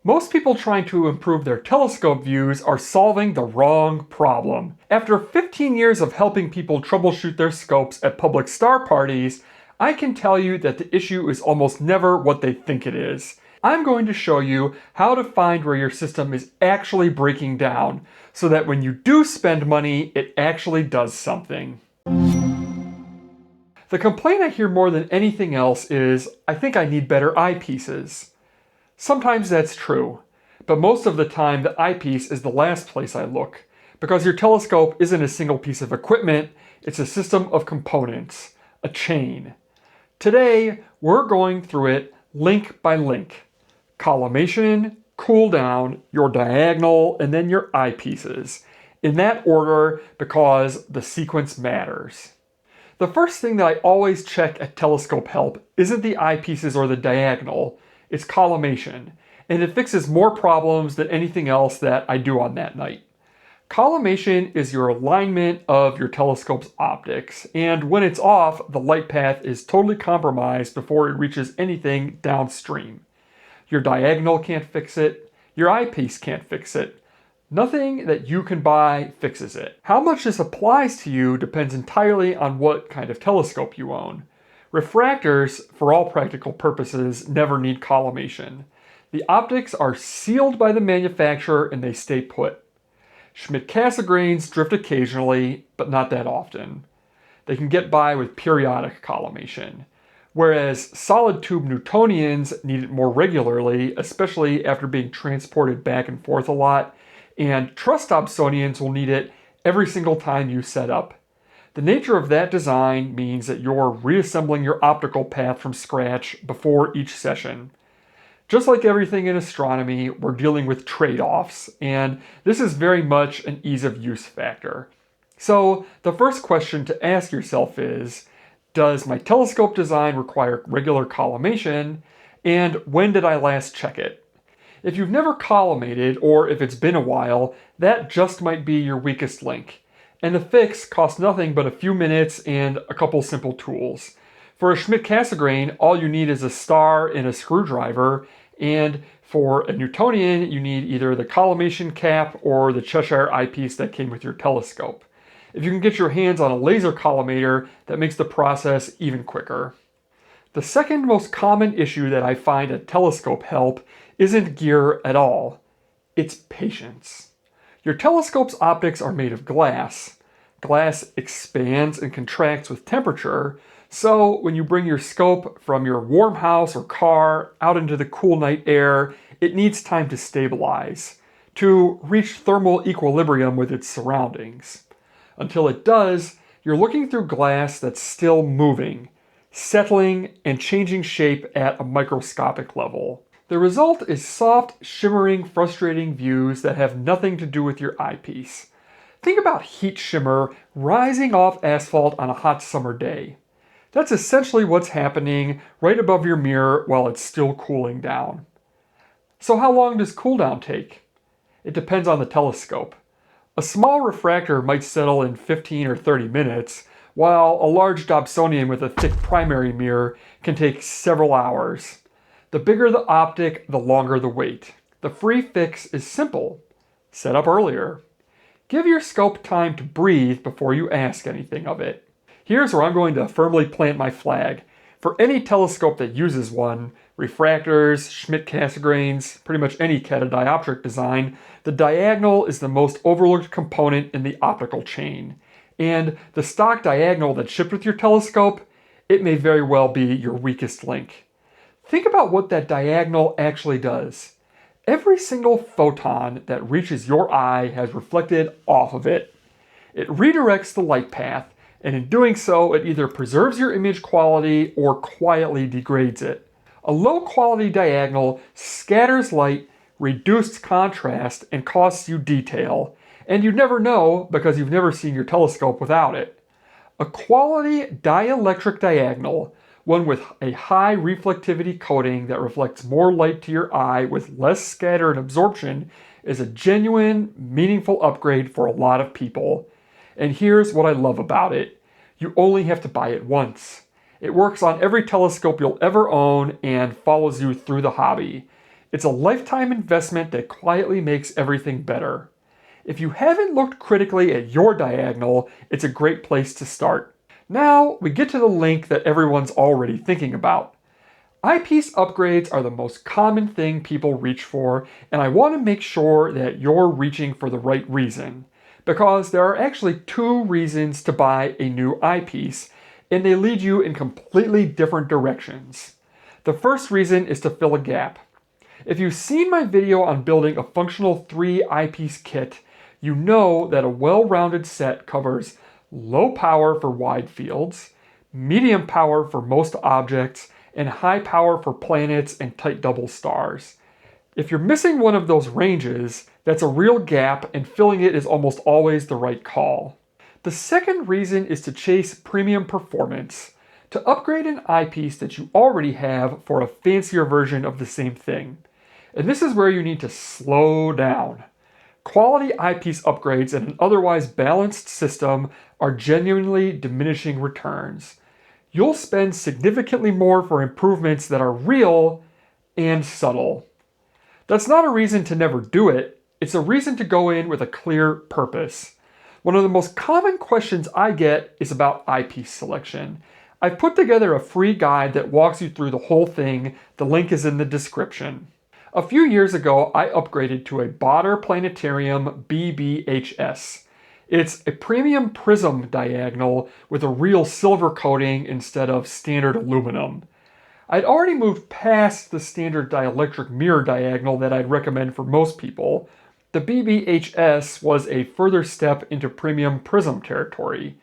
Most people trying to improve their telescope views are solving the wrong problem. After 15 years of helping people troubleshoot their scopes at public star parties, I can tell you that the issue is almost never what they think it is. I'm going to show you how to find where your system is actually breaking down, so that when you do spend money, it actually does something. The complaint I hear more than anything else is, I think I need better eyepieces. Sometimes that's true, but most of the time the eyepiece is the last place I look, because your telescope isn't a single piece of equipment, it's a system of components, a chain. Today, we're going through it link by link. Collimation, cooldown, your diagonal, and then your eyepieces. In that order, because the sequence matters. The first thing that I always check at Telescope Help isn't the eyepieces or the diagonal, it's collimation, and it fixes more problems than anything else that I do on that night. Collimation is your alignment of your telescope's optics, and when it's off, the light path is totally compromised before it reaches anything downstream. Your diagonal can't fix it, your eyepiece can't fix it. Nothing that you can buy fixes it. How much this applies to you depends entirely on what kind of telescope you own. Refractors, for all practical purposes, never need collimation. The optics are sealed by the manufacturer and they stay put. Schmidt-Cassegrains drift occasionally, but not that often. They can get by with periodic collimation, whereas solid tube Newtonians need it more regularly, especially after being transported back and forth a lot, and truss Dobsonians will need it every single time you set up. The nature of that design means that you're reassembling your optical path from scratch before each session. Just like everything in astronomy, we're dealing with trade-offs, and this is very much an ease of use factor. So the first question to ask yourself is, does my telescope design require regular collimation, and when did I last check it? If you've never collimated, or if it's been a while, that just might be your weakest link. And the fix costs nothing but a few minutes and a couple simple tools. For a Schmidt-Cassegrain, all you need is a star and a screwdriver, and for a Newtonian, you need either the collimation cap or the Cheshire eyepiece that came with your telescope. If you can get your hands on a laser collimator, that makes the process even quicker. The second most common issue that I find at Telescope Help isn't gear at all. It's patience. Your telescope's optics are made of glass. Glass expands and contracts with temperature, so when you bring your scope from your warm house or car out into the cool night air, it needs time to stabilize, to reach thermal equilibrium with its surroundings. Until it does, you're looking through glass that's still moving, settling, and changing shape at a microscopic level. The result is soft, shimmering, frustrating views that have nothing to do with your eyepiece. Think about heat shimmer rising off asphalt on a hot summer day. That's essentially what's happening right above your mirror while it's still cooling down. So how long does cooldown take? It depends on the telescope. A small refractor might settle in 15 or 30 minutes, while a large Dobsonian with a thick primary mirror can take several hours. The bigger the optic, the longer the wait. The free fix is simple. Set up earlier. Give your scope time to breathe before you ask anything of it. Here's where I'm going to firmly plant my flag. For any telescope that uses one, refractors, Schmidt-Cassegrains, pretty much any catadioptric design, the diagonal is the most overlooked component in the optical chain. And the stock diagonal that's shipped with your telescope, it may very well be your weakest link. Think about what that diagonal actually does. Every single photon that reaches your eye has reflected off of it. It redirects the light path, and in doing so, it either preserves your image quality or quietly degrades it. A low-quality diagonal scatters light, reduces contrast, and costs you detail, and you never know because you've never seen your telescope without it. A quality dielectric diagonal, one with a high reflectivity coating that reflects more light to your eye with less scatter and absorption, is a genuine, meaningful upgrade for a lot of people. And here's what I love about it. You only have to buy it once. It works on every telescope you'll ever own and follows you through the hobby. It's a lifetime investment that quietly makes everything better. If you haven't looked critically at your diagonal, it's a great place to start. Now we get to the link that everyone's already thinking about. Eyepiece upgrades are the most common thing people reach for, and I want to make sure that you're reaching for the right reason. Because there are actually two reasons to buy a new eyepiece, and they lead you in completely different directions. The first reason is to fill a gap. If you've seen my video on building a functional 3 eyepiece kit, you know that a well-rounded set covers low power for wide fields, medium power for most objects, and high power for planets and tight double stars. If you're missing one of those ranges, that's a real gap, and filling it is almost always the right call. The second reason is to chase premium performance, to upgrade an eyepiece that you already have for a fancier version of the same thing. And this is where you need to slow down. Quality eyepiece upgrades in an otherwise balanced system are genuinely diminishing returns. You'll spend significantly more for improvements that are real and subtle. That's not a reason to never do it, it's a reason to go in with a clear purpose. One of the most common questions I get is about eyepiece selection. I've put together a free guide that walks you through the whole thing. The link is in the description. A few years ago, I upgraded to a Botter Planetarium BBHS. It's a premium prism diagonal with a real silver coating instead of standard aluminum. I'd already moved past the standard dielectric mirror diagonal that I'd recommend for most people. The BBHS was a further step into premium prism territory.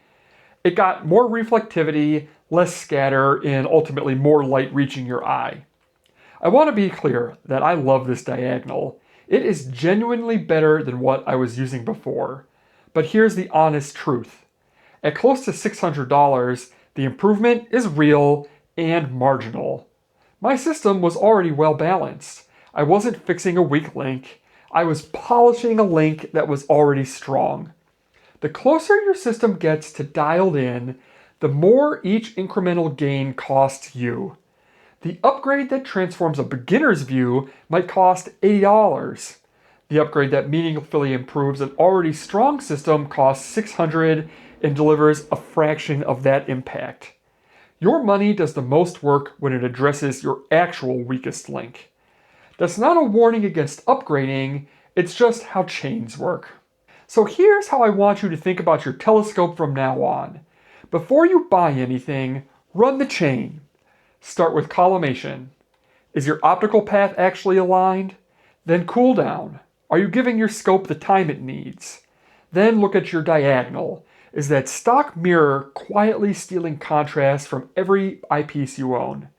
It got more reflectivity, less scatter, and ultimately more light reaching your eye. I want to be clear that I love this diagonal. It is genuinely better than what I was using before. But here's the honest truth. At close to $600, the improvement is real and marginal. My system was already well balanced. I wasn't fixing a weak link. I was polishing a link that was already strong. The closer your system gets to dialed in, the more each incremental gain costs you. The upgrade that transforms a beginner's view might cost $80. The upgrade that meaningfully improves an already strong system costs $600 and delivers a fraction of that impact. Your money does the most work when it addresses your actual weakest link. That's not a warning against upgrading, it's just how chains work. So here's how I want you to think about your telescope from now on. Before you buy anything, run the chain. Start with collimation. Is your optical path actually aligned? Then cooldown. Are you giving your scope the time it needs? Then look at your diagonal. Is that stock mirror quietly stealing contrast from every eyepiece you own?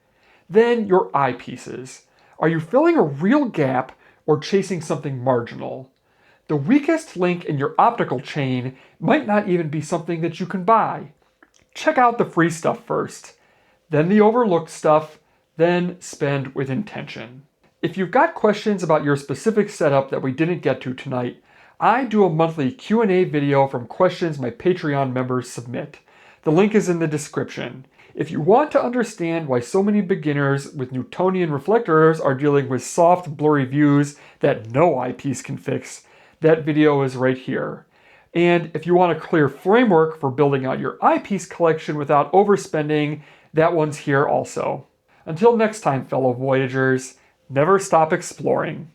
Then your eyepieces. Are you filling a real gap or chasing something marginal? The weakest link in your optical chain might not even be something that you can buy. Check out the free stuff first, then the overlooked stuff, then spend with intention. If you've got questions about your specific setup that we didn't get to tonight, I do a monthly Q&A video from questions my Patreon members submit. The link is in the description. If you want to understand why so many beginners with Newtonian reflectors are dealing with soft, blurry views that no eyepiece can fix, that video is right here. And if you want a clear framework for building out your eyepiece collection without overspending, that one's here also. Until next time, fellow Voyagers, never stop exploring.